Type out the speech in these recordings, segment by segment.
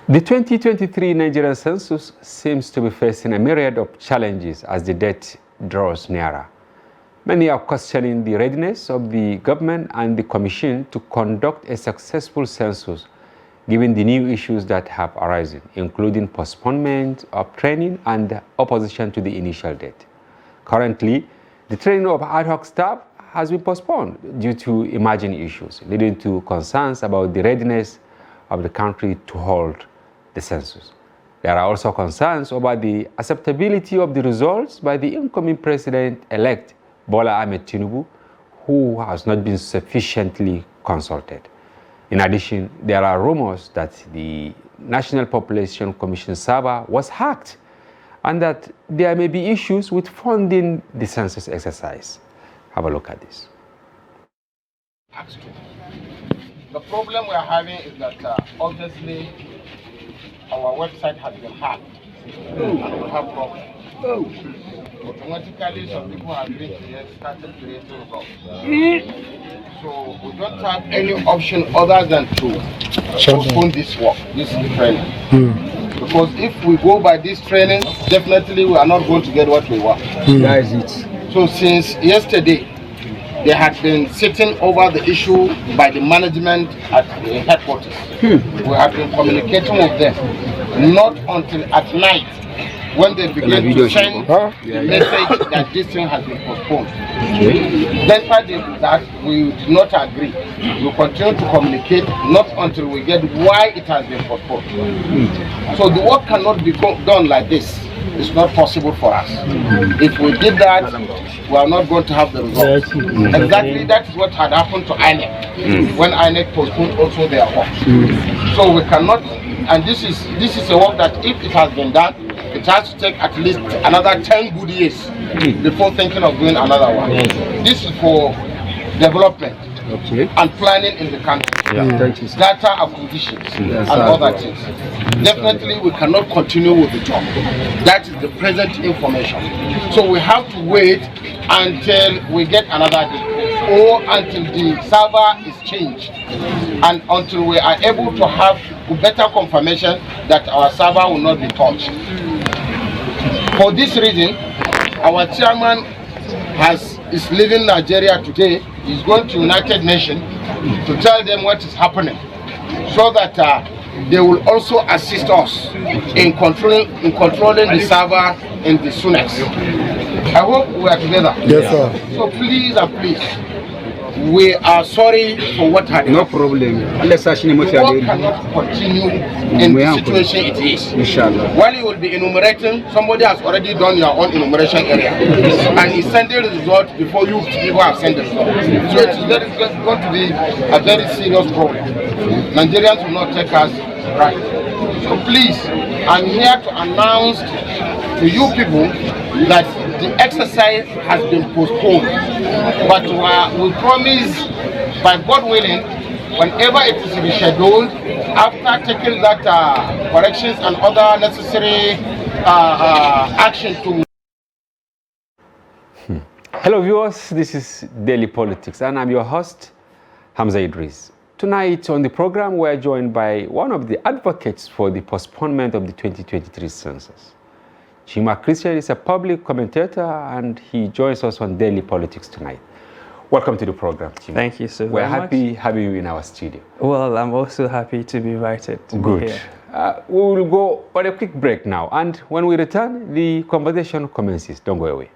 The 2023 Nigerian census seems to be facing a myriad of challenges as the date draws nearer. Many are questioning the readiness of the government and the commission to conduct a successful census, given the new issues that have arisen, including postponement of training and opposition to the initial date. Currently, the training of ad hoc staff has been postponed due to emerging issues, leading to concerns about the readiness of the country to hold the census. There are also concerns about the acceptability of the results by the incoming president-elect, Bola Ahmed Tinubu, who has not been sufficiently consulted. In addition, there are rumors that the National Population Commission server was hacked and that there may be issues with funding the census exercise. Have a look at this. The problem we are having is that obviously our website has been hacked and we have problems. Automatically, some people have been here started creating results. So we don't have any option other than to postpone this work, this training. Because if we go by this training, definitely we are not going to get what we want. That is it. So since yesterday, they had been sitting over the issue by the management at the headquarters. We have been communicating with them, not until at night when they begin to send the message that this thing has been postponed. Despite that, we do not agree. We continue to communicate, not until we get why it has been postponed. So the work cannot be done like this. It's not possible for us. If we did that, we are not going to have the results. Exactly that is what had happened to INEC when INEC postponed also their work. So we cannot, and this is a work that if it has been done, it has to take at least another 10 good years before thinking of doing another one. This is for development and planning in the country. Data acquisitions and other things. Definitely we cannot continue with the job. That is the present information. So we have to wait until we get another day or until the server is changed and until we are able to have better confirmation that our server will not be touched. For this reason, our chairman is leaving Nigeria today. He's going to United Nations to tell them what is happening, so that they will also assist us in controlling the server in the SUNEX. I hope we are together. Yes, sir. So please and please, we are sorry for what happened. No problem. The work cannot continue in the situation it is. Inshallah. While you will be enumerating, somebody has already done your own enumeration area and is sending the result before you people have sent the result. So it is going to be a very serious problem. Nigerians will not take us right. So please, I'm here to announce to you people that the exercise has been postponed, but we promise, by God willing, whenever it is rescheduled, after taking that corrections and other necessary action to. Hello viewers, this is Daily Politics and I'm your host, Hamza Idris. Tonight on the program we are joined by one of the advocates for the postponement of the 2023 census. Chima Christian is a public commentator and he joins us on Daily Politics tonight. Welcome to the program, Chima. Thank you so We're very much. happy having you in our studio. Well, I'm also happy to be invited to be here. We will go on a quick break now, and when we return, the conversation commences. Don't go away.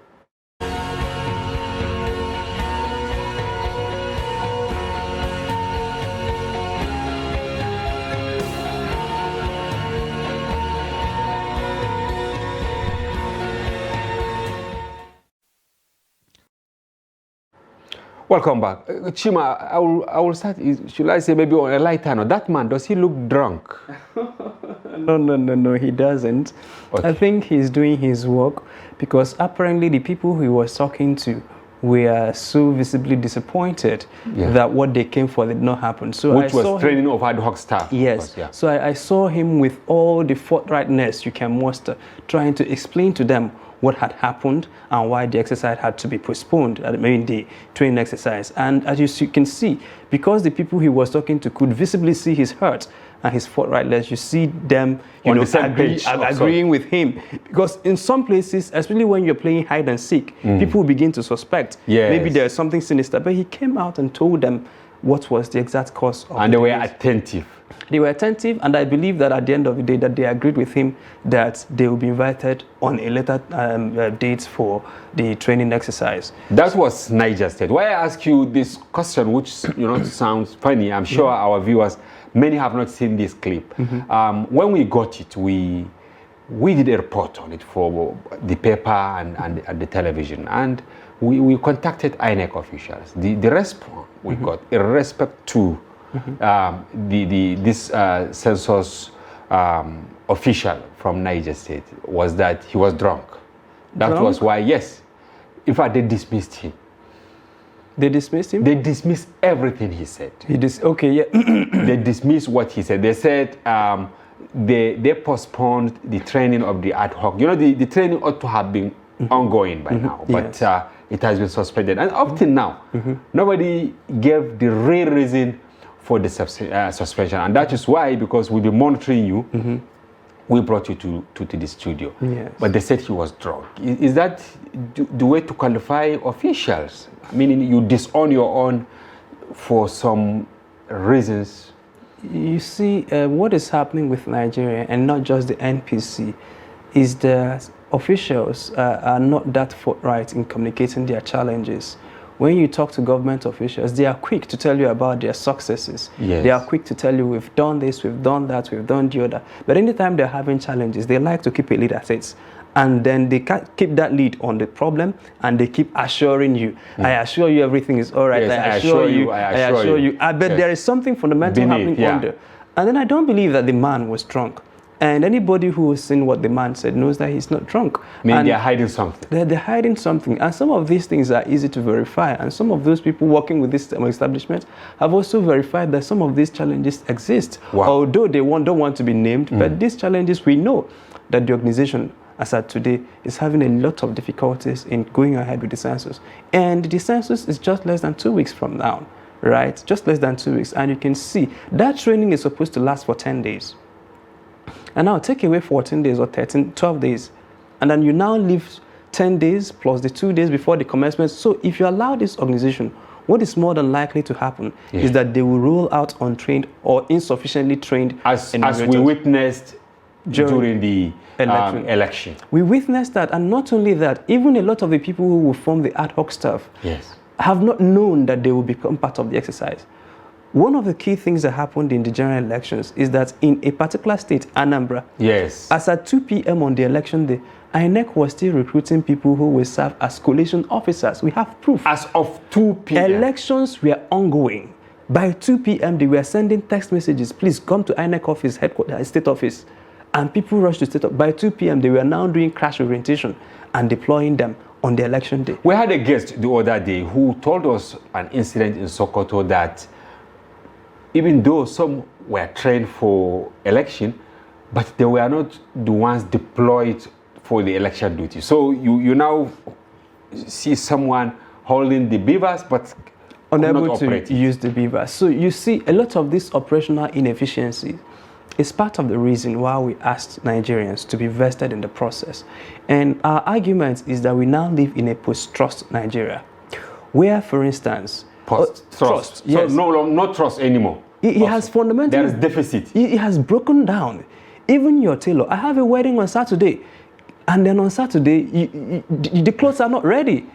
Welcome back. Chima, I will start, should I say maybe on a lighter note, that man, does he look drunk? No, he doesn't. Okay. I think he's doing his work because apparently the people he was talking to were so visibly disappointed that what they came for did not happen. So Which was training of ad hoc staff. Yes. Course, So I saw him with all the forthrightness you can muster, trying to explain to them what had happened and why the exercise had to be postponed, I mean the training exercise. And as you can see, because the people he was talking to could visibly see his hurt and his forthrightness, you see them agreeing with him. Because in some places, especially when you're playing hide and seek, people begin to suspect maybe there's something sinister. But he came out and told them what was the exact cause of and they were attentive. They were attentive, and I believe that at the end of the day that they agreed with him that they will be invited on a later date for the training exercise. That was Niger State. Why I ask you this question, which sounds funny, I'm sure our viewers, many have not seen this clip. When we got it, we did a report on it for the paper and the television, and we contacted INEC officials. The response we got, in respect to this census official from Niger State, was that he was drunk. That was why, yes, in fact, they dismissed him. They dismissed him? They dismissed everything he said. They dismissed what he said. They said they postponed the training of the ad hoc. The training ought to have been ongoing by now, but it has been suspended. And up till now, nobody gave the real reason for the suspension. And that is why, because we've been monitoring you, we brought you to the studio. Yes. But they said he was drunk. Is that the way to qualify officials? Meaning you disown your own for some reasons? You see, what is happening with Nigeria, and not just the NPC, is that officials are not that forthright in communicating their challenges. When you talk to government officials, they are quick to tell you about their successes. Yes. They are quick to tell you, we've done this, we've done that, we've done the other. But anytime they're having challenges, they like to keep a lead at it. And then they keep that lead on the problem, and they keep assuring you, I assure you everything is all right. Yes, I assure you. But there is something fundamental happening under. And then I don't believe that the man was drunk. And anybody who has seen what the man said knows that he's not drunk. Maybe they're hiding something. They're hiding something. And some of these things are easy to verify. And some of those people working with this establishment have also verified that some of these challenges exist. Wow. Although they don't want to be named, but these challenges, we know that the organization, as at today, is having a lot of difficulties in going ahead with the census. And the census is just less than 2 weeks from now, right? Just less than 2 weeks. And you can see that training is supposed to last for 10 days. And now take away 14 days or 12 days. And then you now leave 10 days plus the 2 days before the commencement. So if you allow this organization, what is more than likely to happen is that they will roll out untrained or insufficiently trained. As we witnessed during the election. We witnessed that, and not only that, even a lot of the people who will form the ad hoc staff have not known that they will become part of the exercise. One of the key things that happened in the general elections is that in a particular state, Anambra, as at 2 p.m. on the election day, INEC was still recruiting people who will serve as collation officers. We have proof. As of 2 p.m. Elections were ongoing. By 2 p.m., they were sending text messages, please come to INEC office, headquarters, state office. And people rushed to state office. By 2 p.m., they were now doing crash orientation and deploying them on the election day. We had a guest the other day who told us an incident in Sokoto that even though some were trained for election, but they were not the ones deployed for the election duty. So you now see someone holding the beavers, but unable to use the beavers. So you see a lot of this operational inefficiency is part of the reason why we asked Nigerians to be vested in the process. And our argument is that we now live in a post-trust Nigeria, where, for instance, trust. Yes. So no trust anymor. It has fundamentally... There is deficit. It has broken down. Even your tailor. I have a wedding on Saturday, and then on Saturday, the clothes are not ready.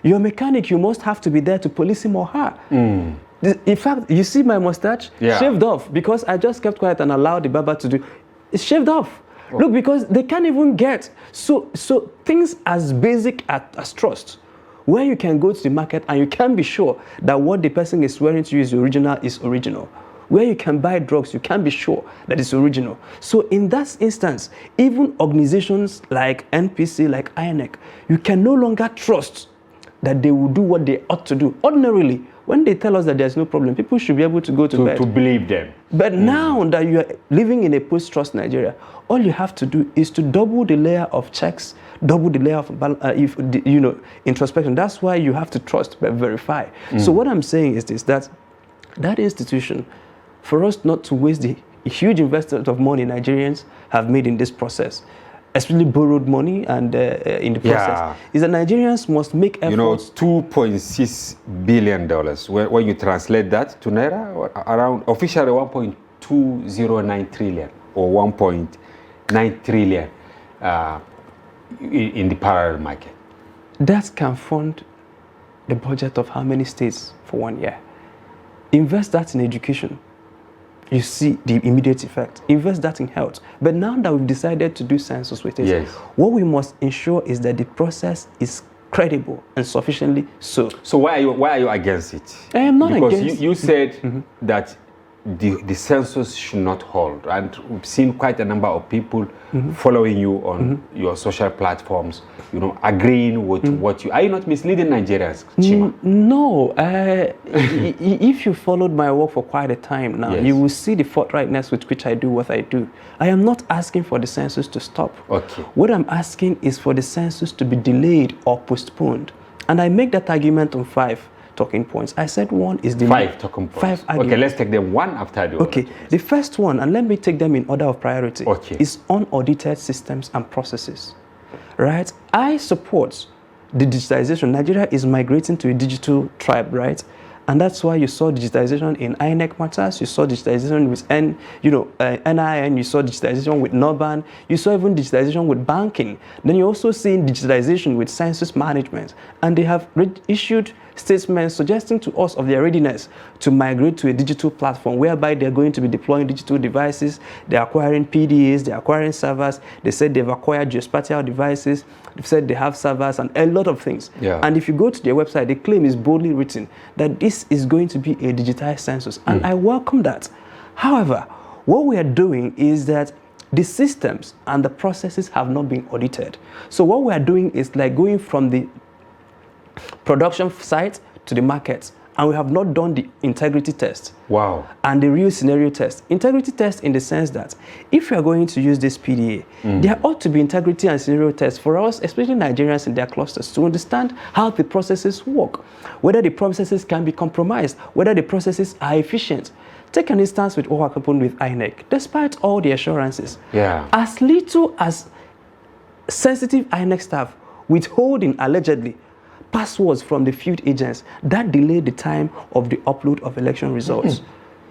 Your mechanic, you must have to be there to police him or her. In fact, you see my mustache? Shaved off, because I just kept quiet and allowed the barber to do. It's shaved off. Look, because they can't even get. So things as basic as trust, where you can go to the market and you can be sure that what the person is swearing to you is original. Where you can buy drugs, you can be sure that it's original. So in that instance, even organizations like NPC, like INEC, you can no longer trust that they will do what they ought to do. Ordinarily, When they tell us that there's no problem, people should be able to go to bed. To believe them. But now that you are living in a post-trust Nigeria, all you have to do is to double the layer of checks, double the layer of introspection. That's why you have to trust but verify. So what I'm saying is this: that institution, for us not to waste the huge investment of money Nigerians have made in this process, especially borrowed money and in the process, is that Nigerians must make efforts. $2.6 billion. When you translate that to Naira, around officially 1.209 trillion or 1.9 trillion in the parallel market. That can fund the budget of how many states for 1 year. Invest that in education. You see the immediate effect. Invest that in health. But now that we've decided to do census with it, what we must ensure is that the process is credible and sufficiently so. So why are you against it? I am not against it. Because you said that the census should not hold, and we've seen quite a number of people following you on your social platforms, agreeing with what you... Are you not misleading Nigerians, Chima? No. If you followed my work for quite a time now, you will see the forthrightness with which I do what I do. I am not asking for the census to stop. Okay. What I'm asking is for the census to be delayed or postponed. And I make that argument on 5 talking points. I said one is the 5 talking points. 5 arguments. Okay, let's take them one after the other. Okay, the first one, and let me take them in order of priority, is unaudited systems and processes. Right? I support the digitization. Nigeria is migrating to a digital tribe, right? And that's why you saw digitization in INEC matters, you saw digitization with NIN, you saw digitization with NORBAN, you saw even digitization with banking. Then you're also seeing digitization with census management. And they have issued statements suggesting to us of their readiness to migrate to a digital platform whereby they're going to be deploying digital devices, they're acquiring PDAs, they're acquiring servers, they said they've acquired geospatial devices, they've said they have servers and a lot of things. And if you go to their website, the claim is boldly written that this is going to be a digitized census, and I welcome that. However, what we are doing is that the systems and the processes have not been audited. So what we are doing is like going from the production site to the market, and we have not done the integrity test. Wow. And the real scenario test. Integrity test in the sense that if you are going to use this PDA, there ought to be integrity and scenario tests for us, especially Nigerians in their clusters, to understand how the processes work, whether the processes can be compromised, whether the processes are efficient. Take an instance with what happened with INEC. Despite all the assurances, as little as sensitive INEC staff withholding allegedly passwords from the field agents, that delayed the time of the upload of election results.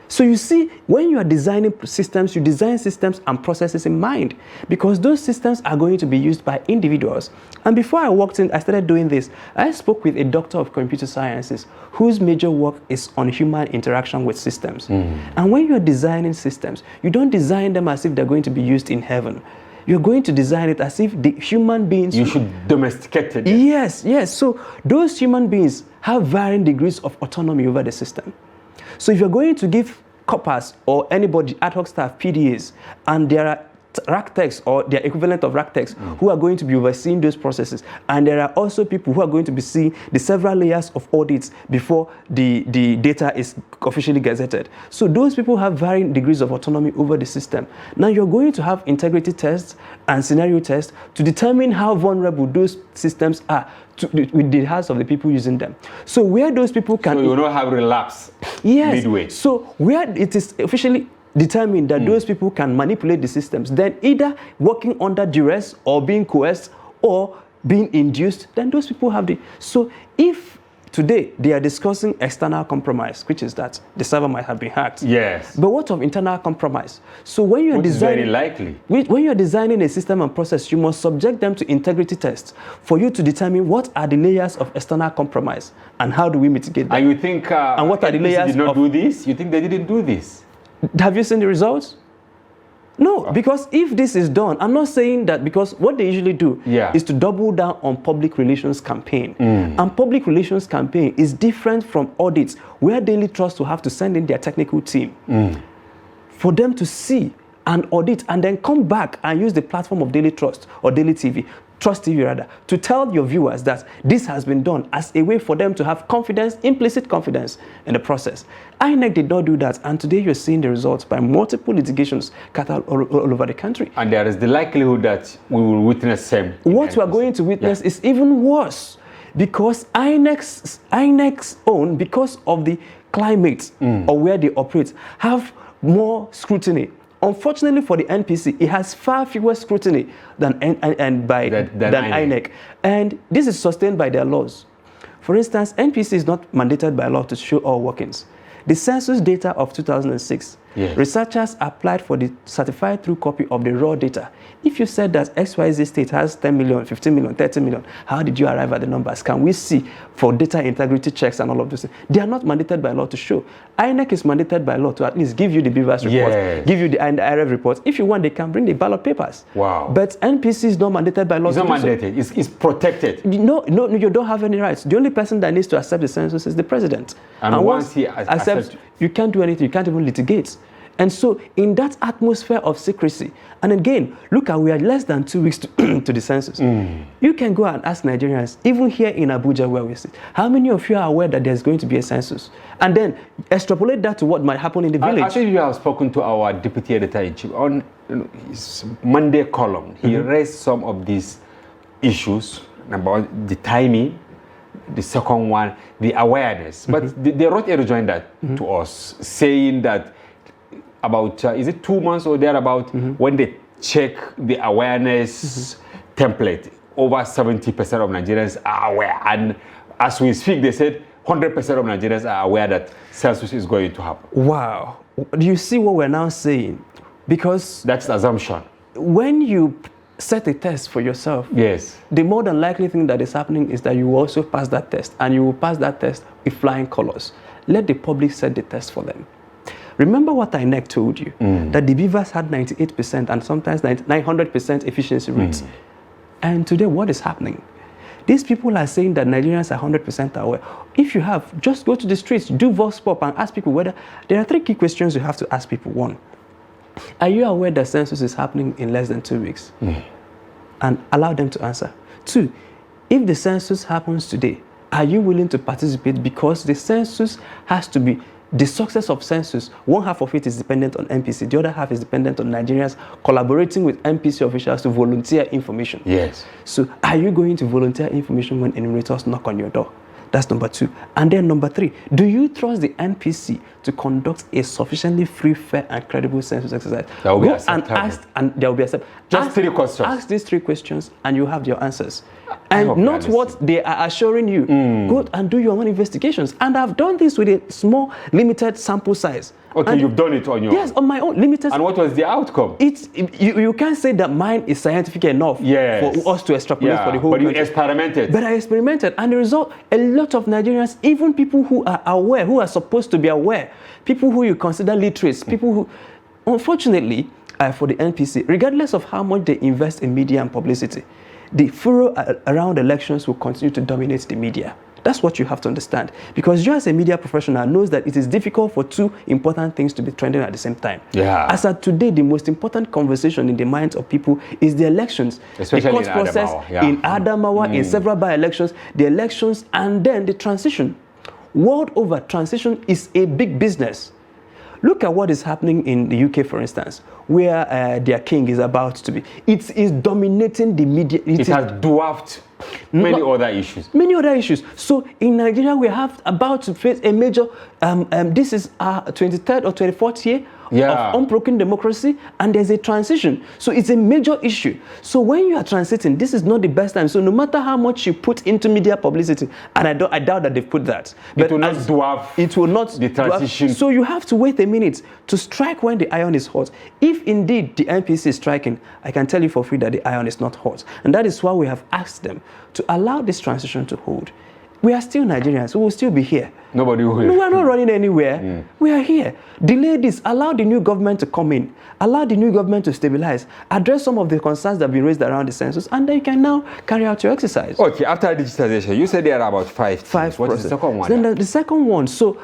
So you see, when you are designing systems, you design systems and processes in mind, because those systems are going to be used by individuals. And before I walked in, I started doing this. I spoke with a doctor of computer sciences whose major work is on human interaction with systems. And when you're designing systems, you don't design them as if they're going to be used in heaven. You're going to design it as if the human beings... You should domesticate it. Yes. So those human beings have varying degrees of autonomy over the system. So if you're going to give coppers or anybody, ad hoc staff, PDAs, and there are rack techs or their equivalent of rack techs who are going to be overseeing those processes, and there are also people who are going to be seeing the several layers of audits before the data is officially gazetted. So those people have varying degrees of autonomy over the system. Now you're going to have integrity tests and scenario tests to determine how vulnerable those systems are with the hearts of the people using them. So where those people can... So you don't have relapse midway. So where it is officially determined that those people can manipulate the systems, then either working under duress or being coerced or being induced, then those people have the... So if today they are discussing external compromise, which is that the server might have been hacked. Yes. But what of internal compromise? So when you're designing... Very likely. When you're designing a system and process, you must subject them to integrity tests for you to determine what are the layers of external compromise and how do we mitigate them. And you think... and what are the layers did not do this? You think they didn't do this? Have you seen the results? No, because if this is done, I'm not saying that, because what they usually do is to double down on public relations campaign. And public relations campaign is different from audits, where Daily Trust will have to send in their technical team for them to see and audit and then come back and use the platform of Daily Trust or Daily TV Trust TV rather, to tell your viewers that this has been done as a way for them to have confidence, implicit confidence in the process. INEC did not do that, and today you're seeing the results by multiple litigations scattered all over the country. And there is the likelihood that we will witness same. What we are going to witness is even worse, because INEC's own, because of the climate or where they operate, have more scrutiny. Unfortunately for the NPC, it has far fewer scrutiny than INEC. And this is sustained by their laws. For instance, NPC is not mandated by law to show all workings. The census data of 2006, researchers applied for the certified through copy of the raw data. If you said that XYZ state has 10 million, 15 million, 30 million, how did you arrive at the numbers? Can we see for data integrity checks and all of those things? They are not mandated by law to show. INEC is mandated by law to at least give you the BVAS report, give you the IRF report. If you want, they can bring the ballot papers. Wow. But NPC is not mandated by law. It's not mandated. It's protected. No, you don't have any rights. The only person that needs to accept the census is the president. And once he accepts, you can't do anything. You can't even litigate. And so in that atmosphere of secrecy, and again, look at, we are less than 2 weeks to the census. You can go and ask Nigerians, even here in Abuja where we sit, how many of you are aware that there's going to be a census? And then extrapolate that to what might happen in the village. I think you have spoken to our deputy editor-in-chief on his Monday column. He raised some of these issues about the timing, the second one, the awareness. But they wrote a rejoinder to us saying that about, is it 2 months or thereabout, when they check the awareness template, over 70% of Nigerians are aware. And as we speak, they said 100% of Nigerians are aware that census is going to happen. Wow. Do you see what we're now saying? Because that's the assumption. When you set a test for yourself, the more than likely thing that is happening is that you will also pass that test, and you will pass that test with flying colors. Let the public set the test for them. Remember what INEC told you, that the BVAS had 98% and sometimes 900% efficiency rates. And today, what is happening? These people are saying that Nigerians are 100% aware. If you have, just go to the streets, do vox pop and ask people whether, there are 3 key questions you have to ask people. 1, are you aware that census is happening in less than 2 weeks? And allow them to answer. 2, if the census happens today, are you willing to participate? Because the census has to be, the success of census, one half of it is dependent on NPC, the other half is dependent on Nigerians collaborating with NPC officials to volunteer information. So are you going to volunteer information when enumerators knock on your door? That's number 2. And then number 3, do you trust the NPC to conduct a sufficiently free, fair, and credible census exercise? That will be and there will be acceptable. Just 3 questions. Ask these 3 questions, and you have your answers. And not what they are assuring you. Go and do your own investigations. And I've done this with a small, limited sample size. Okay, you've done it on your own? Yes, on my own, limited. And what was the outcome? You can't say that mine is scientific enough for us to extrapolate for the whole country. But you experimented. But I experimented, and the result, a lot of Nigerians, even people who are aware, who are supposed to be aware, people who you consider literates, people who, unfortunately, for the NPC, regardless of how much they invest in media and publicity, the furrow around elections will continue to dominate the media. That's what you have to understand. Because you as a media professional knows that it is difficult for 2 important things to be trending at the same time. As of today, the most important conversation in the minds of people is the elections. Especially the court process in Adamawa, in several by-elections, the elections, and then the transition. World over, transition is a big business. Look at what is happening in the UK, for instance, where their king is about to be. It is dominating the media. It has dwarfed many other issues. Many other issues. So in Nigeria, we have about to face a major, this is our 23rd or 24th year of unbroken democracy, and there's a transition. So it's a major issue. So when you are transiting, this is not the best time. So no matter how much you put into media publicity, and I doubt that they've put that. But it will not dwarf it will not the transition. So you have to wait a minute to strike when the iron is hot. If indeed the NPC is striking, I can tell you for free that the iron is not hot. And that is why we have asked them to allow this transition to hold. We are still Nigerians. We will still be here. Nobody will. No, we are not running anywhere. We are here. Delay this. Allow the new government to come in. Allow the new government to stabilize. Address some of the concerns that have been raised around the census, and then you can now carry out your exercise. Okay, after digitization, you said there are about 5 things. What is the second one? Then the second one. So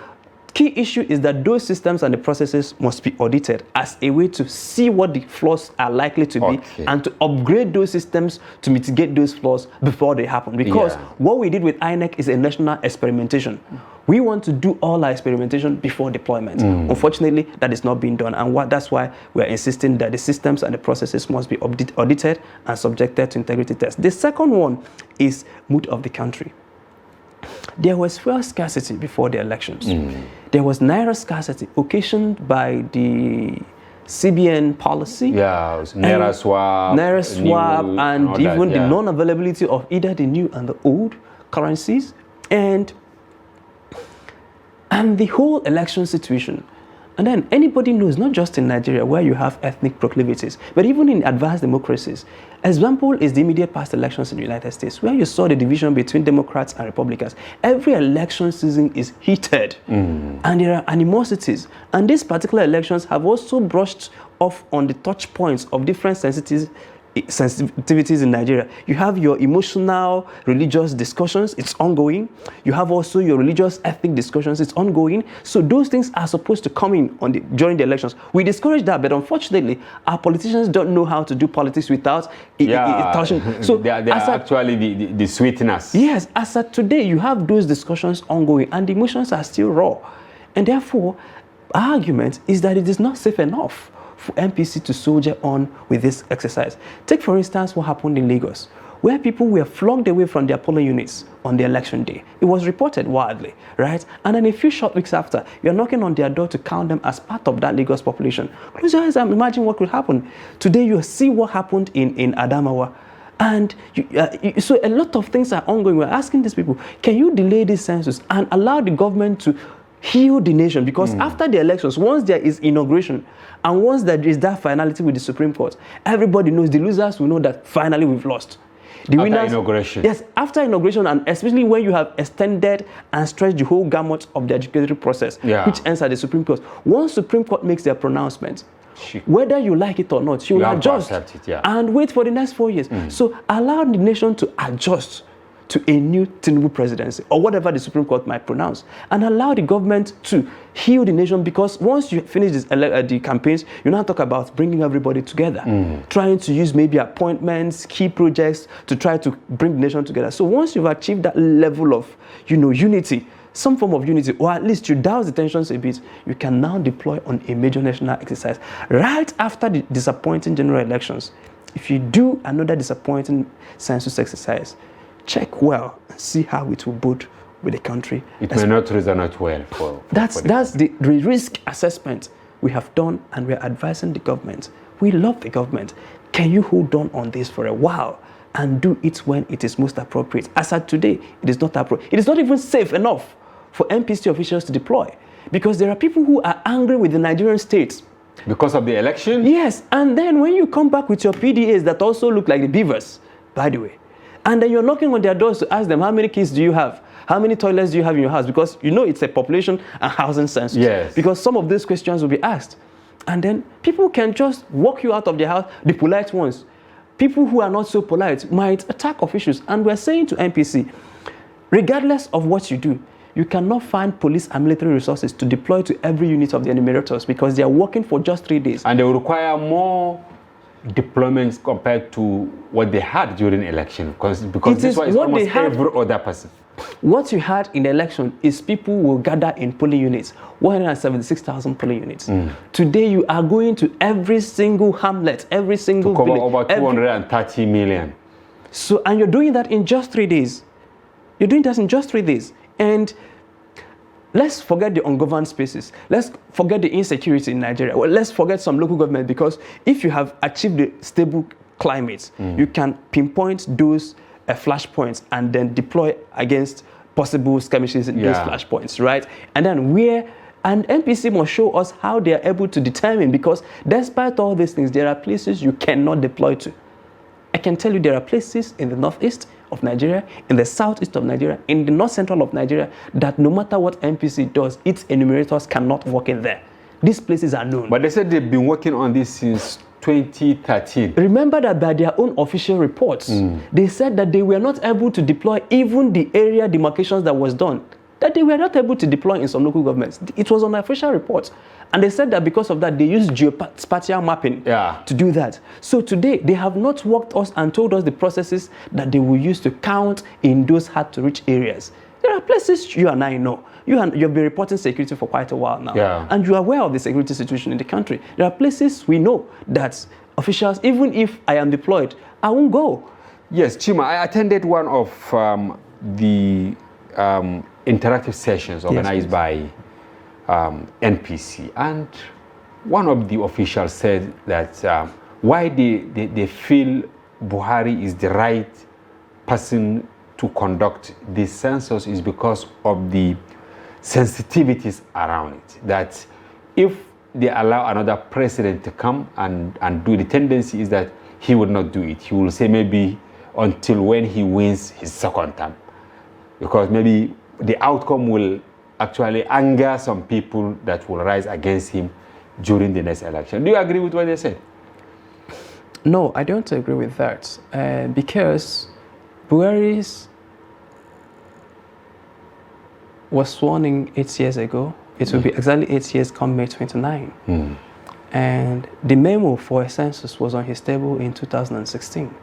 key issue is that those systems and the processes must be audited as a way to see what the flaws are likely to be and to upgrade those systems to mitigate those flaws before they happen. Because what we did with INEC is a national experimentation. We want to do all our experimentation before deployment. Unfortunately, that is not being done, and that's why we are insisting that the systems and the processes must be audited and subjected to integrity tests. The second one is mood of the country. There was fuel scarcity before the elections. There was naira scarcity occasioned by the CBN policy. Yeah, naira swap. And even the non-availability of either the new and the old currencies. And the whole election situation. And then anybody knows, not just in Nigeria where you have ethnic proclivities, but even in advanced democracies. Example is the immediate past elections in the United States, where you saw the division between Democrats and Republicans. Every election season is heated, and there are animosities. And these particular elections have also brushed off on the touch points of different sensitivities in Nigeria. You have your emotional, religious discussions, it's ongoing. You have also your religious, ethnic discussions, it's ongoing. So those things are supposed to come in during the elections. We discourage that, but unfortunately, our politicians don't know how to do politics without touching. So they are actually the sweeteners. Yes, as of today, you have those discussions ongoing, and the emotions are still raw. And therefore, our argument is that it is not safe enough for MPC to soldier on with this exercise. Take, for instance, what happened in Lagos, where people were flogged away from their polling units on the election day. It was reported widely, right? And then a few short weeks after, you're knocking on their door to count them as part of that Lagos population. Close your eyes and imagine what could happen. Today, you see what happened in Adamawa. And so a lot of things are ongoing. We're asking these people, can you delay this census and allow the government to heal the nation? Because after the elections, once there is inauguration, and once there is that finality with the Supreme Court, everybody knows, the losers will know that finally we've lost. The after inauguration. Yes, after inauguration, and especially when you have extended and stretched the whole gamut of the educative process, which ends at the Supreme Court. Once Supreme Court makes their pronouncement, whether you like it or not, you will adjust and wait for the next 4 years. So allow the nation to adjust to a new Tinubu presidency, or whatever the Supreme Court might pronounce, and allow the government to heal the nation. Because once you finish the campaigns, you now talk about bringing everybody together, trying to use maybe appointments, key projects to try to bring the nation together. So once you've achieved that level of, unity, some form of unity, or at least you douse the tensions a bit, you can now deploy on a major national exercise. Right after the disappointing general elections, if you do another disappointing census exercise, check well and see how it will bode with the country. It may not resonate well that's the risk assessment we have done, and we're advising the government. We love the government. Can you hold on this for a while and do it when it is most appropriate? As at today, it is not appropriate. It is not even safe enough for MPC officials to deploy, because there are people who are angry with the Nigerian state. Because of the election? Yes, and then when you come back with your PDAs that also look like the beavers, by the way, and then you're knocking on their doors to ask them, how many kids do you have? How many toilets do you have in your house? Because it's a population and housing census. Yes. Because some of these questions will be asked. And then people can just walk you out of their house, the polite ones. People who are not so polite might attack officials. And we're saying to MPC, regardless of what you do, you cannot find police and military resources to deploy to every unit of the enumerators, because they are working for just 3 days. And they will require more deployments compared to what they had during election, because this one is almost every other person. What you had in the election is people will gather in polling units, 176,000 polling units. Today you are going to every single hamlet, every single to cover village, over 230 million. So, and you're doing that in just 3 days. You're doing that in just 3 days. And let's forget the ungoverned spaces. Let's forget the insecurity in Nigeria. Well, let's forget some local government, because if you have achieved a stable climate, you can pinpoint those flashpoints and then deploy against possible skirmishes in those flashpoints, right? And then MPC must show us how they are able to determine, because despite all these things, there are places you cannot deploy to. I can tell you there are places in the northeast of Nigeria, in the southeast of Nigeria, in the north central of Nigeria, that no matter what MPC does, its enumerators cannot work in there. These places are known. But they said they've been working on this since 2013. Remember that by their own official reports, they said that they were not able to deploy even the area demarcations that was done that they were not able to deploy in some local governments. It was on official reports. And they said that because of that, they used geospatial mapping to do that. So today, they have not walked us and told us the processes that they will use to count in those hard-to-reach areas. There are places you and I know. You've been reporting security for quite a while now. And you are aware of the security situation in the country. There are places we know that officials, even if I am deployed, I won't go. Yes, Chima, I attended one of the interactive sessions organized by NPC, and one of the officials said that why they feel Buhari is the right person to conduct this census is because of the sensitivities around it. That if they allow another president to come and do, the tendency is that he would not do it. He will say maybe until when he wins his second term, because maybe the outcome will actually anger some people that will rise against him during the next election. Do you agree with what they said? No, I don't agree with that, because Buhari was sworn in 8 years ago. It will be exactly 8 years come May 29. And the memo for a census was on his table in 2016,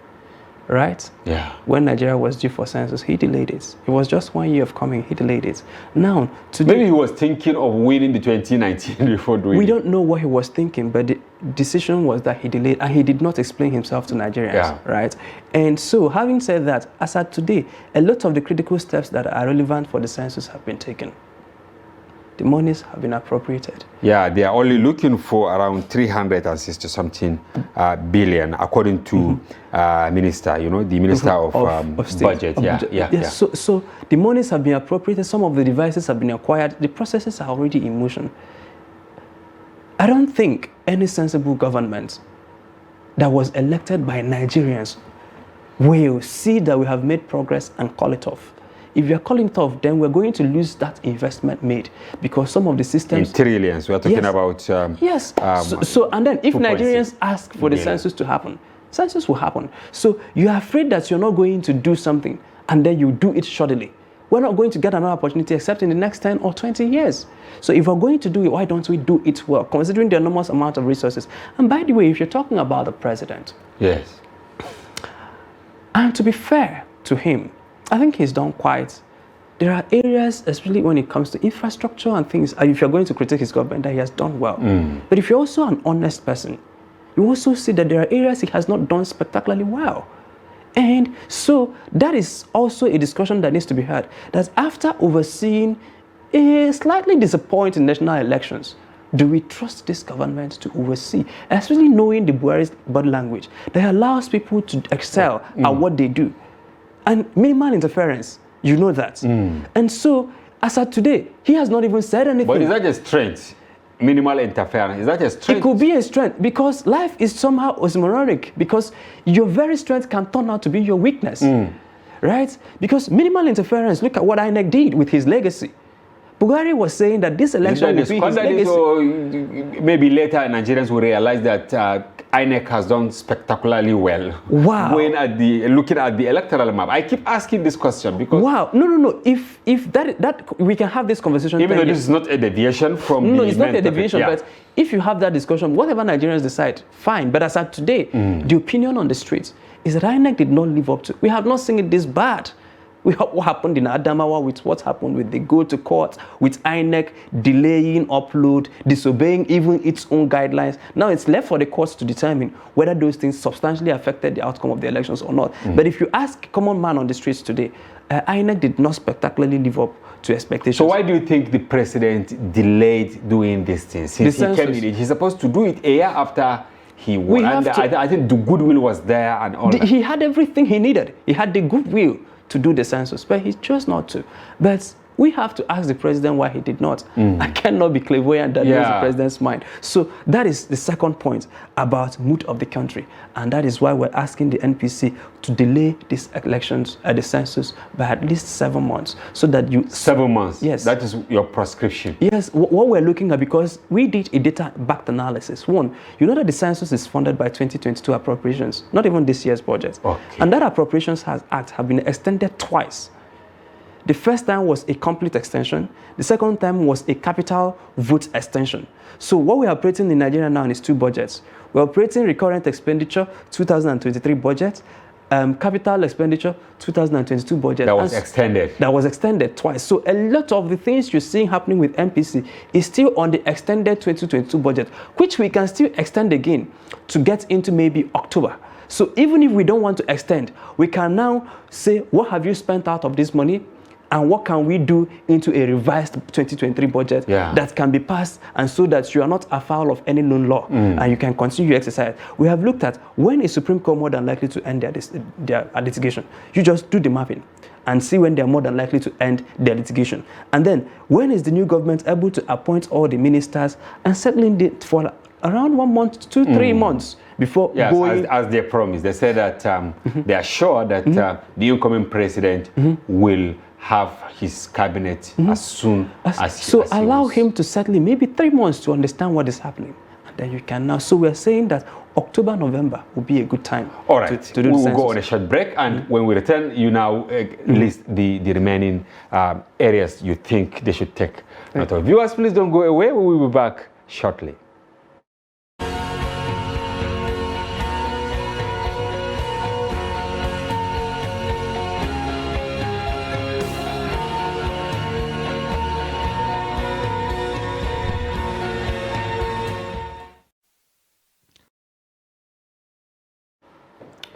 right? Yeah. When Nigeria was due for census, he delayed it. It was just 1 year of coming, he delayed it. Now, today, maybe he was thinking of winning the 2019 before doing it. We don't know what he was thinking, but the decision was that he delayed, and he did not explain himself to Nigerians, right? And so, having said that, as at today, a lot of the critical steps that are relevant for the census have been taken. The monies have been appropriated. Yeah, they are only looking for around 360 something billion, according to minister, the minister of budget. So the monies have been appropriated. Some of the devices have been acquired. The processes are already in motion. I don't think any sensible government that was elected by Nigerians will see that we have made progress and call it off. If you're calling it off, then we're going to lose that investment made, because some of the systems... In trillions, we're talking about... and then if Nigerians ask for the census to happen, census will happen. So you're afraid that you're not going to do something, and then you do it shoddily. We're not going to get another opportunity except in the next 10 or 20 years. So if we're going to do it, why don't we do it well, considering the enormous amount of resources? And by the way, if you're talking about the president... Yes. And to be fair to him, I think he's done quite. There are areas, especially when it comes to infrastructure and things, if you're going to critique his government, that he has done well. But if you're also an honest person, you also see that there are areas he has not done spectacularly well. And so that is also a discussion that needs to be had. That after overseeing a slightly disappointing national elections, do we trust this government to oversee, especially knowing the Buhari's body language that allows people to excel at what they do? And minimal interference, you know that. And so, as of today, he has not even said anything. But is that a strength? Minimal interference, is that a strength? It could be a strength, because life is somehow osmoronic, because your very strength can turn out to be your weakness, right? Because minimal interference, look at what INEC did with his legacy. Buhari was saying that this election will be his legacy. So maybe later Nigerians will realize that INEC has done spectacularly well. Wow. Looking at the electoral map. I keep asking this question because... Wow. No. If that we can have this conversation... Even though this is not a deviation from No, it's not a deviation, but if you have that discussion, whatever Nigerians decide, fine. But as of today, the opinion on the streets is that INEC did not live up to... We have not seen it this bad. What happened in Adamawa, with what happened with the go to court, with INEC delaying upload, disobeying even its own guidelines. Now it's left for the courts to determine whether those things substantially affected the outcome of the elections or not. But if you ask common man on the streets today, INEC did not spectacularly live up to expectations. So why do you think the president delayed doing these things? Since he came in, he's supposed to do it a year after he won. I think the goodwill was there and all that. He had everything he needed. He had the goodwill to do the census, but he chose not to. But we have to ask the president why he did not. I cannot be clairvoyant that knows the president's mind. So that is the second point about mood of the country. And that is why we're asking the NPC to delay these elections at the census by at least 7 months. So that 7 months? Yes. That is your prescription? Yes. What we're looking at, because we did a data-backed analysis. One, you know that the census is funded by 2022 appropriations, not even this year's budget. Okay. And that Appropriations Act have been extended twice. The first time was a complete extension. The second time was a capital vote extension. So what we are operating in Nigeria now is two budgets. We're operating recurrent expenditure 2023 budget, capital expenditure 2022 budget. That was extended. That was extended twice. So a lot of the things you're seeing happening with MPC is still on the extended 2022 budget, which we can still extend again to get into maybe October. So even if we don't want to extend, we can now say, what have you spent out of this money? And what can we do into a revised 2023 budget that can be passed, and so that you are not afoul of any known law and you can continue your exercise. We have looked at when is Supreme Court more than likely to end their litigation. You just do the mapping and see when they are more than likely to end their litigation. And then when is the new government able to appoint all the ministers and settling it for around 1 month, 2-3 months before going. As they promised. They said that they are sure that the incoming president will have his cabinet as soon as So allow him to settle in maybe 3 months to understand what is happening. And then you can now. So we're saying that October, November will be a good time. All right. to do the census. We'll go on a short break, and when we return, you now list the remaining areas you think they should take note of. Viewers, please don't go away. We will be back shortly.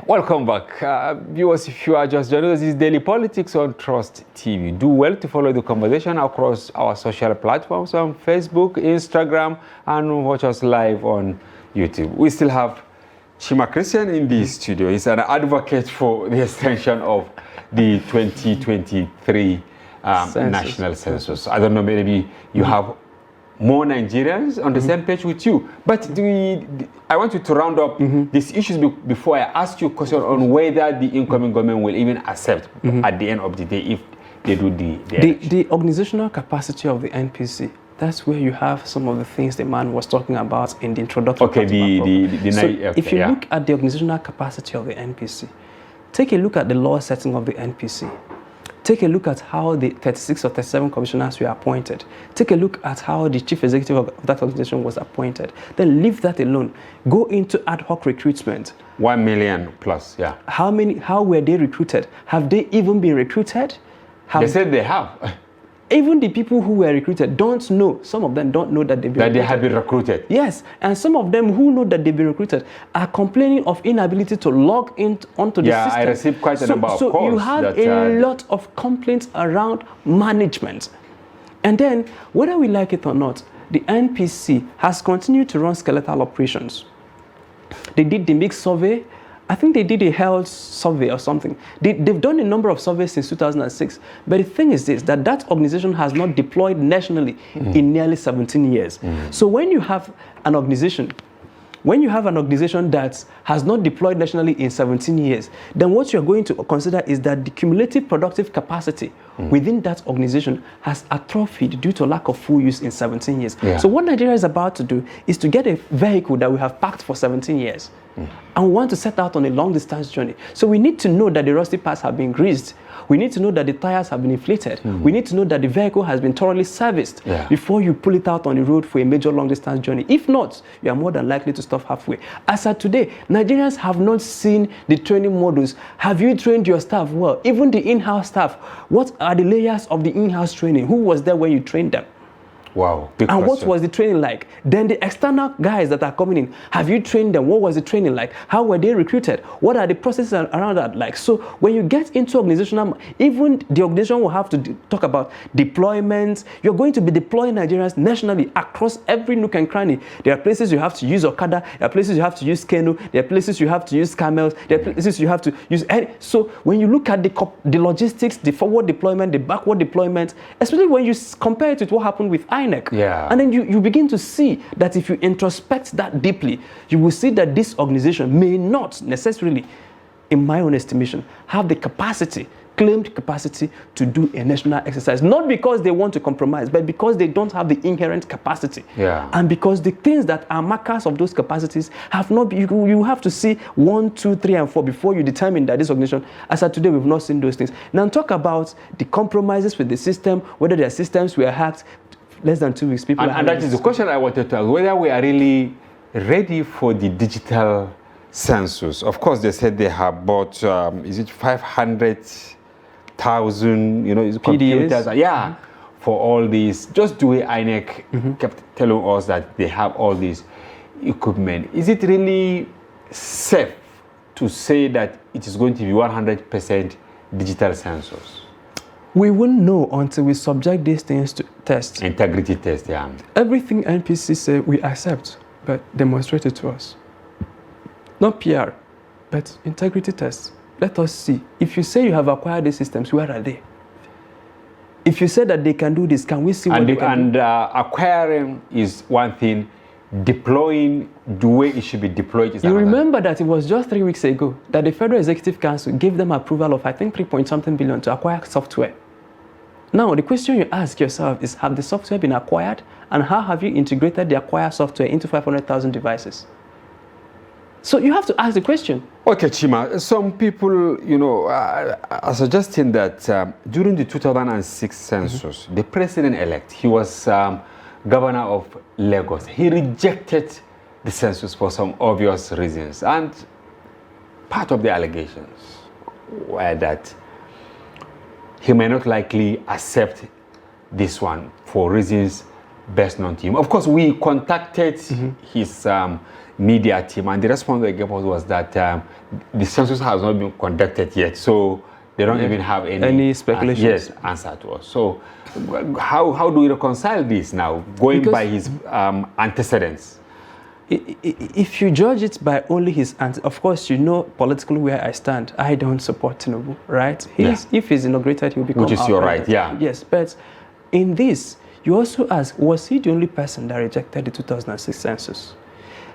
Welcome back. Viewers, if you are just joining us, this is Daily Politics on Trust TV. Do well to follow the conversation across our social platforms on Facebook, Instagram, and watch us live on YouTube. We still have Chima Christian in the studio. He's an advocate for the extension of the 2023 national census. I don't know, maybe you have more Nigerians on the same page with you. But I want you to round up these issues before I ask you a question on whether the incoming government will even accept at the end of the day if they do the organizational capacity of the NPC. That's where you have some of the things the man was talking about in the introductory. If you look at the organizational capacity of the NPC, take a look at the law setting of the NPC. Take a look at how the 36 or 37 commissioners were appointed. Take a look at how the chief executive of that organization was appointed. Then leave that alone. Go into ad hoc recruitment. 1 million plus, yeah. How were they recruited? Have they even been recruited? They said they have. Even the people who were recruited don't know. Some of them don't know that they've been recruited. They have been recruited. Yes, and some of them who know that they've been recruited are complaining of inability to log in onto the system. Yeah, I received quite a number of calls. So you have a lot of complaints around management. And then, whether we like it or not, the NPC has continued to run skeletal operations. They did the mixed survey. I think they did a health survey or something. They've done a number of surveys since 2006. But the thing is this, that organization has not deployed nationally in nearly 17 years. So when you have an organization that has not deployed nationally in 17 years, then what you're going to consider is that the cumulative productive capacity within that organization has atrophied due to lack of full use in 17 years. So what Nigeria is about to do is to get a vehicle that we have parked for 17 years and we want to set out on a long distance journey. So we need to know that the rusty parts have been greased. We need to know that the tires have been inflated. We need to know that the vehicle has been thoroughly serviced before you pull it out on the road for a major long distance journey. If not, you are more than likely to stop halfway. As of today, Nigerians have not seen the training models. Have you trained your staff well? Even the in-house staff, what are the layers of the in-house training? Who was there when you trained them? Wow. And what was the training like? Then the external guys that are coming in, have you trained them? What was the training like? How were they recruited? What are the processes around that like? So when you get into organizational, even the organization will have to talk about deployments. You're going to be deploying Nigerians nationally across every nook and cranny. There are places you have to use Okada. There are places you have to use Keno. There are places you have to use camels. There are places you have to use. So when you look at the logistics, the forward deployment, the backward deployment, especially when you compare it with what happened with INEC. And then you begin to see that if you introspect that deeply, you will see that this organization may not necessarily, in my own estimation, have the capacity claimed capacity to do a national exercise, not because they want to compromise, but because they don't have the inherent capacity. Yeah. And because the things that are markers of those capacities have not been, you have to see 1, 2, 3, and 4 before you determine that this organization, as of today, we've not seen those things. Now talk about the compromises with the system, whether their systems were hacked. Less than 2 weeks, people. And that is the question I wanted to ask, whether we are really ready for the digital census. Of course, they said they have bought, is it 500,000, computers? Yeah, for all these. Just the way INEC kept telling us that they have all this equipment. Is it really safe to say that it is going to be 100% digital census? We won't know until we subject these things to tests. Integrity test, yeah. Everything NPC say we accept, but demonstrate it to us. Not PR, but integrity tests. Let us see. If you say you have acquired these systems, where are they? If you say that they can do this, can we see what they can do? Acquiring is one thing. Deploying the way it should be deployed is another. You remember that it was just 3 weeks ago that the Federal Executive Council gave them approval of, I think, 3-point-something billion to acquire software. Now, the question you ask yourself is, have the software been acquired? And how have you integrated the acquired software into 500,000 devices? So you have to ask the question. Okay, Chima, some people, are suggesting that during the 2006 census, the president-elect, he was governor of Lagos. He rejected the census for some obvious reasons. And part of the allegations were that he may not likely accept this one for reasons best known to him. Of course, we contacted his media team, and the response they gave us was that the census has not been conducted yet, so they don't even have any speculation. Answer to us. So how do we reconcile this now, going by his antecedents? If you judge it by only his of course, politically where I stand. I don't support Tinubu, right? If he's inaugurated, he'll become Which is your right, yeah. Yes, but in this, you also ask, was he the only person that rejected the 2006 census?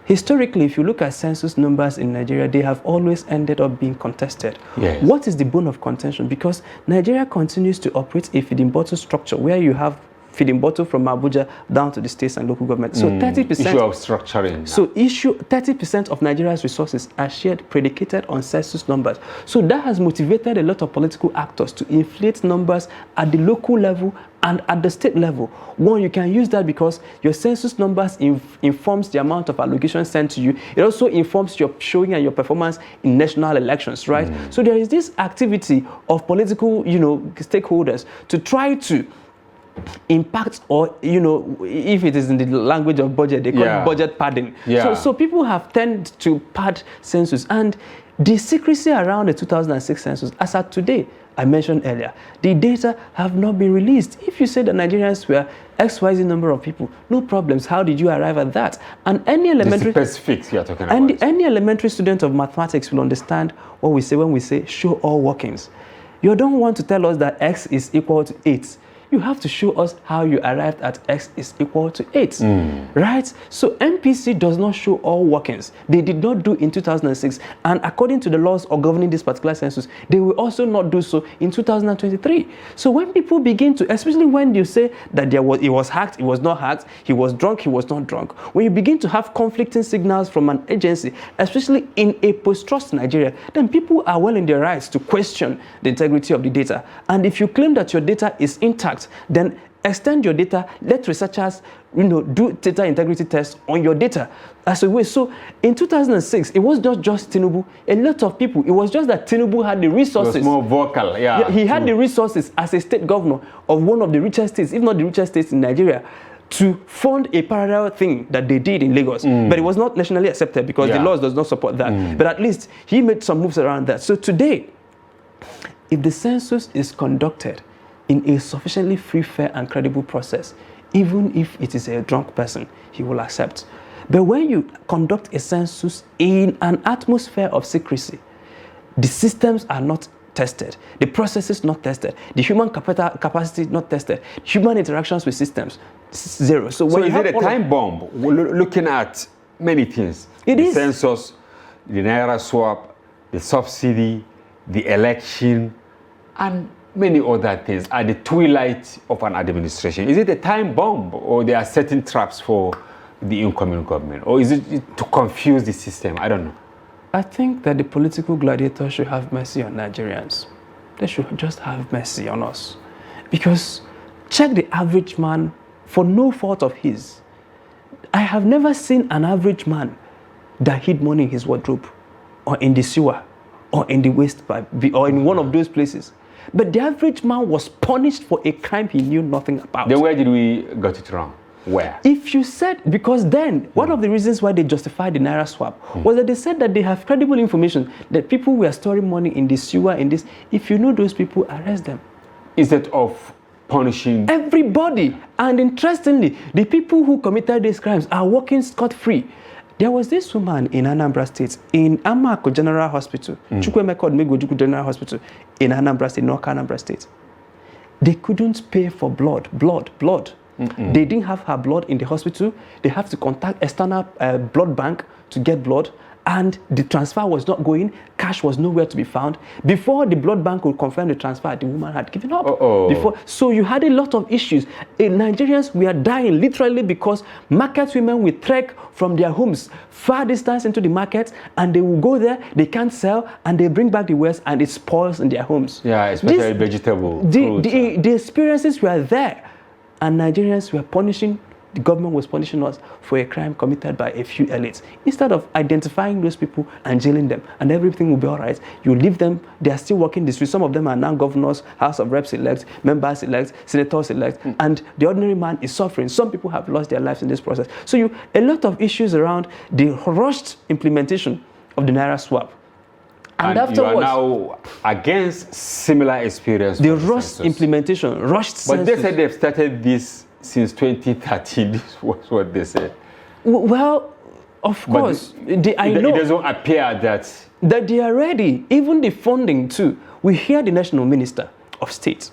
Historically, if you look at census numbers in Nigeria, they have always ended up being contested. Yes. What is the bone of contention? Because Nigeria continues to operate a feeding bottle structure where you have feeding bottle from Abuja down to the states and local government. So 30%... Issue of structuring. So 30% of Nigeria's resources are shared, predicated on census numbers. So that has motivated a lot of political actors to inflate numbers at the local level and at the state level. One, you can use that because your census numbers informs the amount of allocation sent to you. It also informs your showing and your performance in national elections, right? So there is this activity of political, stakeholders to try to impact, or if it is in the language of budget, they call it budget padding. So people have tended to pad census, and the secrecy around the 2006 census, as at today, I mentioned earlier, the data have not been released. If you say that Nigerians were XYZ number of people, no problems. How did you arrive at that? And any elementary specifics you're talking about. Any elementary student of mathematics will understand what we say when we say show all workings. You don't want to tell us that X is equal to 8. You have to show us how you arrived at X is equal to 8, right? So MPC does not show all workings. They did not do in 2006, and according to the laws of governing this particular census, they will also not do so in 2023. So when people begin to, especially when you say that it was hacked, it was not hacked, he was drunk, he was not drunk, when you begin to have conflicting signals from an agency, especially in a post-trust Nigeria, then people are well in their rights to question the integrity of the data. And if you claim that your data is intact, then extend your data. Let researchers, do data integrity tests on your data as a way. So in 2006, it was not just Tinubu. A lot of people. It was just that Tinubu had the resources. It was more vocal, yeah. He had the resources as a state governor of one of the richest states, if not the richest states in Nigeria, to fund a parallel thing that they did in Lagos. But it was not nationally accepted because the laws does not support that. But at least he made some moves around that. So today, if the census is conducted in a sufficiently free, fair, and credible process, even if it is a drunk person, he will accept. But when you conduct a census in an atmosphere of secrecy, the systems are not tested, the processes not tested, the human capacity not tested, human interactions with systems, zero. So when is it a time bomb? Looking at many things. The census, the Naira swap, the subsidy, the election, and many other things at the twilight of an administration? Is it a time bomb, or there are certain traps for the incoming government, or is it to confuse the system? I don't know. I think that the political gladiators should have mercy on Nigerians. They should just have mercy on us. Because check the average man for no fault of his. I have never seen an average man that hid money in his wardrobe, or in the sewer, or in the waste pipe, or in one of those places. But the average man was punished for a crime he knew nothing about. Then where did we got it wrong? Where? If you said, because then one of the reasons why they justified the Naira swap was that they said that they have credible information that people were storing money in the sewer, in this. If you know those people, arrest them. Instead of punishing everybody. And interestingly, the people who committed these crimes are walking scot-free. There was this woman in Anambra State, in Amako General Hospital, Chukwemeka Odumegwu General Hospital, in Anambra State, North Anambra State. They couldn't pay for blood. They didn't have her blood in the hospital. They have to contact external blood bank to get blood, and the transfer was not going. Cash was nowhere to be found. Before the blood bank would confirm the transfer, the woman had given up. So you had a lot of issues. Nigerians were dying literally because market women will trek from their homes far distance into the market, and they will go there, they can't sell, and they bring back the waste, and it spoils in their homes. Yeah, especially vegetable. The experiences were there, and Nigerians were punishing. The government was punishing us for a crime committed by a few elites. Instead of identifying those people and jailing them, and everything will be all right, you leave them, they are still working the streets. Some of them are now governors, House of Reps elect, members elect, senators elect, and the ordinary man is suffering. Some people have lost their lives in this process. So a lot of issues around the rushed implementation of the Naira swap. And afterwards, you are now against similar experience. The rushed implementation, rushed census. But they said they've started this since 2013, this was what they said. Well, of course, I know. It doesn't appear that they are ready. Even the funding too. We hear the national minister of state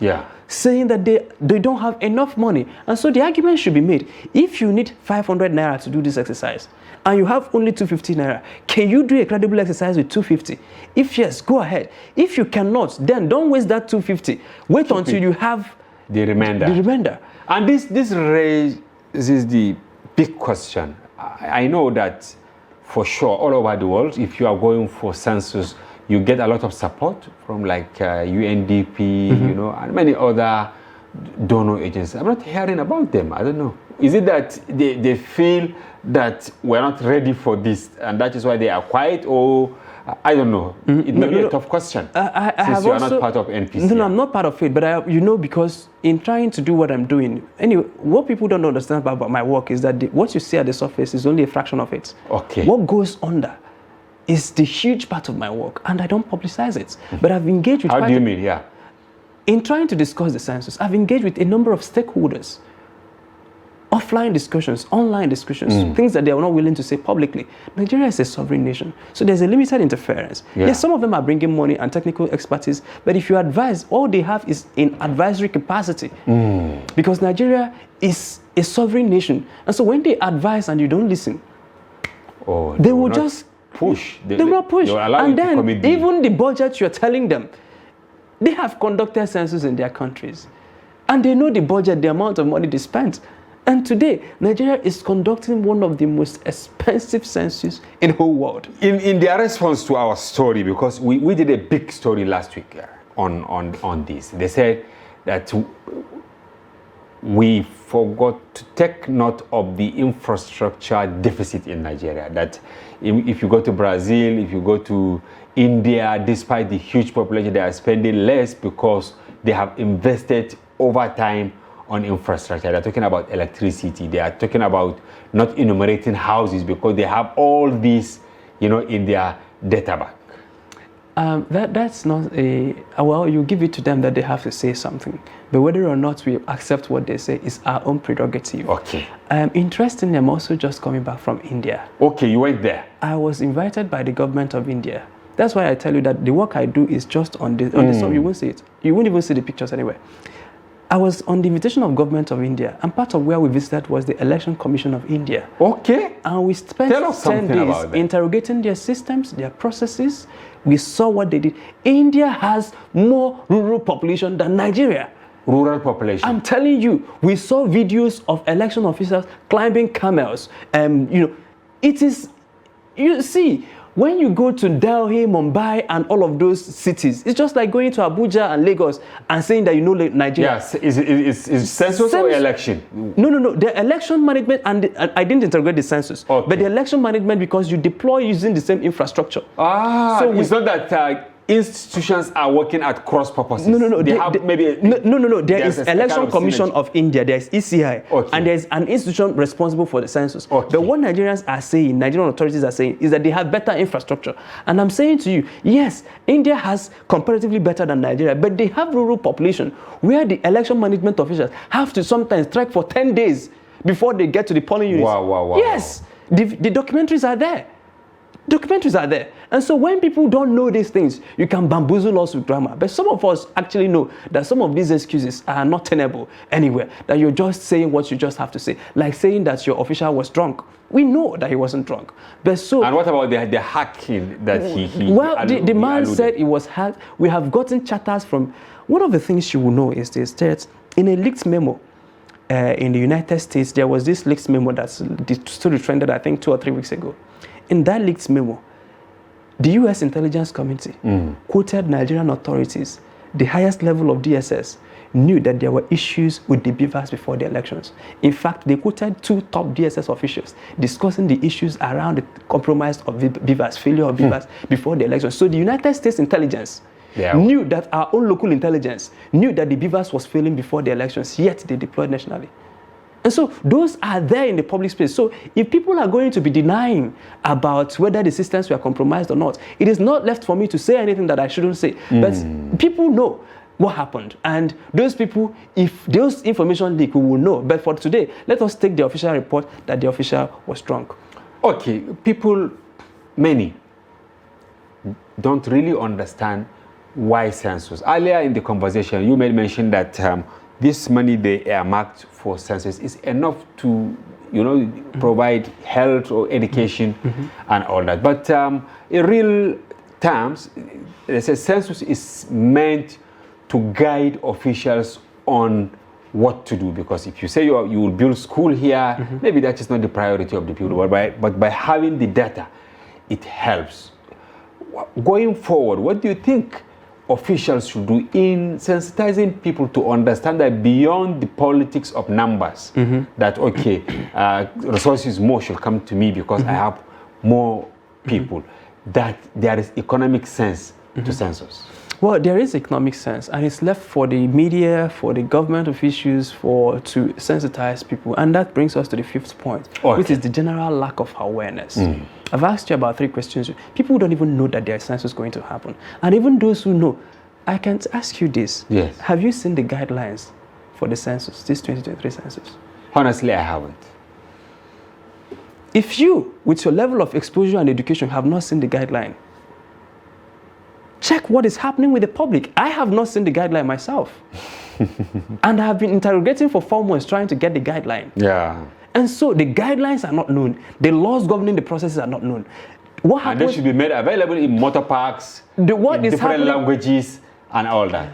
saying that they don't have enough money. And so the argument should be made. If you need 500 naira to do this exercise, and you have only 250 naira, can you do a credible exercise with 250? If yes, go ahead. If you cannot, then don't waste that 250. Wait until you have the remainder. And this raises the big question. I know that for sure all over the world, if you are going for census, you get a lot of support from like UNDP, you know, and many other donor agencies. I'm not hearing about them. I don't know. Is it that they feel that we're not ready for this, and that is why they are quiet, or I don't know. It may be a tough question. Since you are not part of NPC. No, I'm not part of it. But because in trying to do what I'm doing, anyway, what people don't understand about my work is that what you see at the surface is only a fraction of it. Okay. What goes under is the huge part of my work, and I don't publicize it. But I've engaged with. How do you mean? Yeah. In trying to discuss the census, I've engaged with a number of stakeholders. Offline discussions, online discussions, things that they are not willing to say publicly. Nigeria is a sovereign nation, so there's a limited interference. Yeah. Yes, some of them are bringing money and technical expertise, but if you advise, all they have is in advisory capacity. Because Nigeria is a sovereign nation. And so when they advise and you don't listen, they will just push. They will not push. And then even the budget you're telling them, they have conducted census in their countries. And they know the budget, the amount of money they spent. And today, Nigeria is conducting one of the most expensive census in the whole world. In their response to our story, because we did a big story last week on this, they said that we forgot to take note of the infrastructure deficit in Nigeria. That if you go to Brazil, if you go to India, despite the huge population, they are spending less because they have invested over time on infrastructure. They're talking about electricity. They are talking about not enumerating houses because they have all these, in their data bank. That's not well, you give it to them that they have to say something. But whether or not we accept what they say is our own prerogative. Okay. Interestingly, I'm also just coming back from India. Okay, you went there. I was invited by the government of India. That's why I tell you that the work I do is just on the top. You won't see it. You won't even see the pictures anyway. I was on the invitation of Government of India, and part of where we visited was the Election Commission of India. Okay. And we spent Tell us 10 days about that. interrogating their systems, their processes. We saw what they did. India has more rural population than Nigeria. Rural population. I'm telling you, we saw videos of election officers climbing camels. It is, you see, when you go to Delhi, Mumbai, and all of those cities, it's just like going to Abuja and Lagos and saying that you know Nigeria. Yes, is census or election? No. The election management, and I didn't integrate the census, okay. But the election management, because you deploy using the same infrastructure. So it's not that institutions are working at cross purposes. No. There is Election Commission of India. There is ECI, okay. And there is an institution responsible for the census. Okay. But what Nigerians are saying, Nigerian authorities are saying, is that they have better infrastructure. And I'm saying to you, yes, India has comparatively better than Nigeria, but they have rural population where the election management officials have to sometimes trek for 10 days before they get to the polling units. Wow. Yes, the documentaries are there. Documentaries are there. And so when people don't know these things, you can bamboozle us with drama. But some of us actually know that some of these excuses are not tenable anywhere, that you're just saying what you just have to say. Like saying that your official was drunk. We know that he wasn't drunk. But so... And what about the hacking that he Well, the man alluded? said it was hacked. We have gotten chatters from... One of the things you will know is this, that in a leaked memo, in the United States, there was this leaked memo that stood trended, I think, 2 or 3 weeks ago. In that leaked memo, the U.S. intelligence community quoted Nigerian authorities, the highest level of DSS, knew that there were issues with the beavers before the elections. In fact, they quoted 2 top DSS officials discussing the issues around the compromise of beavers, failure of beavers before the elections. So the United States intelligence knew that our own local intelligence knew that the beavers was failing before the elections, yet they deployed nationally. And so those are there in the public space. So if people are going to be denying about whether the systems were compromised or not, it is not left for me to say anything that I shouldn't say. But people know what happened. And those people, if those information leak, we will know. But for today, let us take the official report that the official was drunk. Okay, people, many, don't really understand why census. Earlier in the conversation, you made mention that this money they earmarked for census is enough to, provide health or education and all that. But in real terms, they say census is meant to guide officials on what to do. Because if you say you will build school here, maybe that is not the priority of the people. But by having the data, it helps. Going forward, what do you think officials should do in sensitizing people to understand that beyond the politics of numbers, that resources more should come to me because I have more people, that there is economic sense to census? Well, there is economic sense, and it's left for the media, for the government officials, to sensitize people. And that brings us to the 5th point, which is the general lack of awareness. I've asked you about 3 questions. People don't even know that their census is going to happen. And even those who know, I can ask you this. Yes. Have you seen the guidelines for the census, this 2023 census? Honestly, I haven't. If you, with your level of exposure and education, have not seen the guideline, check what is happening with the public. I have not seen the guideline myself. And I have been interrogating for 4 months trying to get the guideline. Yeah. And so the guidelines are not known. The laws governing the processes are not known. What happens? And they should be made available in motor parks, in different languages and all that.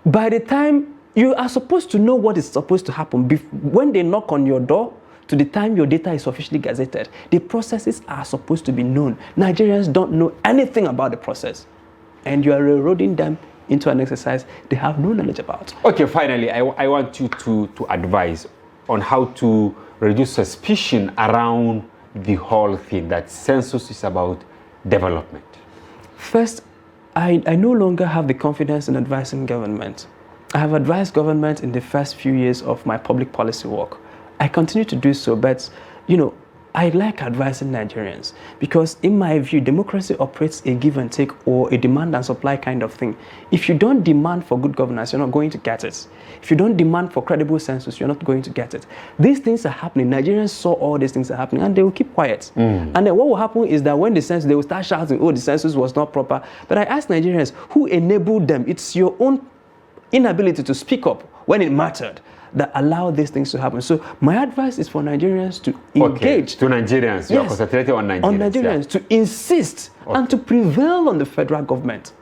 By the time you are supposed to know what is supposed to happen, when they knock on your door, to the time your data is officially gazetted, the processes are supposed to be known. Nigerians don't know anything about the process. And you are eroding them into an exercise they have no knowledge about. Okay, finally, I want you to advise on how to reduce suspicion around the whole thing, that census is about development. First, I no longer have the confidence in advising government. I have advised government in the first few years of my public policy work. I continue to do so, but, I like advising Nigerians because, in my view, democracy operates a give and take or a demand and supply kind of thing. If you don't demand for good governance, you're not going to get it. If you don't demand for credible census, you're not going to get it. These things are happening. Nigerians saw all these things are happening and they will keep quiet. And then what will happen is that when the census, they will start shouting, oh, the census was not proper. But I ask Nigerians, who enabled them? It's your own inability to speak up when it mattered, that allowed these things to happen. So my advice is for Nigerians to engage. To Nigerians, you are concentrating on Nigerians. On Nigerians, to insist and to prevail on the federal government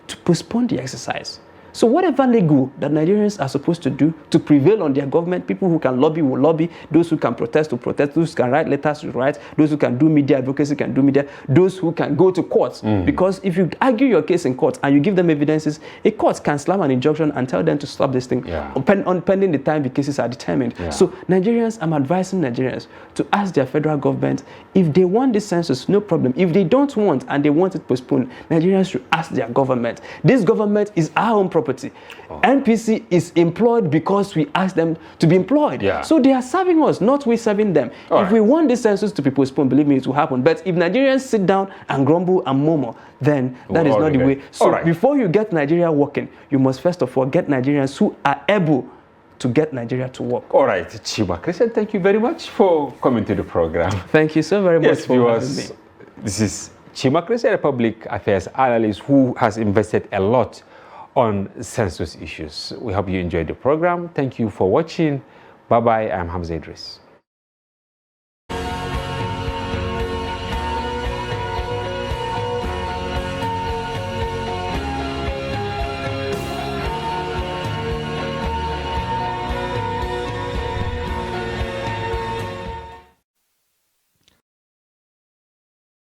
to postpone the exercise. So whatever legal that Nigerians are supposed to do to prevail on their government, people who can lobby will lobby, those who can protest will protest, those who can write letters will write, those who can do media advocacy can do media, those who can go to courts. Because if you argue your case in court and you give them evidences, a court can slam an injunction and tell them to stop this thing, pending the time the cases are determined. So Nigerians, I'm advising Nigerians to ask their federal government if they want this census, no problem. If they don't want and they want it postponed, Nigerians should ask their government. This government is our own property. NPC is employed because we asked them to be employed. So they are serving us, not we serving them. If we want this census to be postponed, believe me, it will happen. But if Nigerians sit down and grumble and murmur, then that is not the way. So before you get Nigeria working, you must first of all get Nigerians who are able to get Nigeria to work. All right, Chima Christian, thank you very much for coming to the program. Thank you so very much for having me. This is Chima Christian, a public affairs analyst who has invested a lot on census issues. We hope you enjoyed the program. Thank you for watching. Bye-bye. I'm Hamza Idris.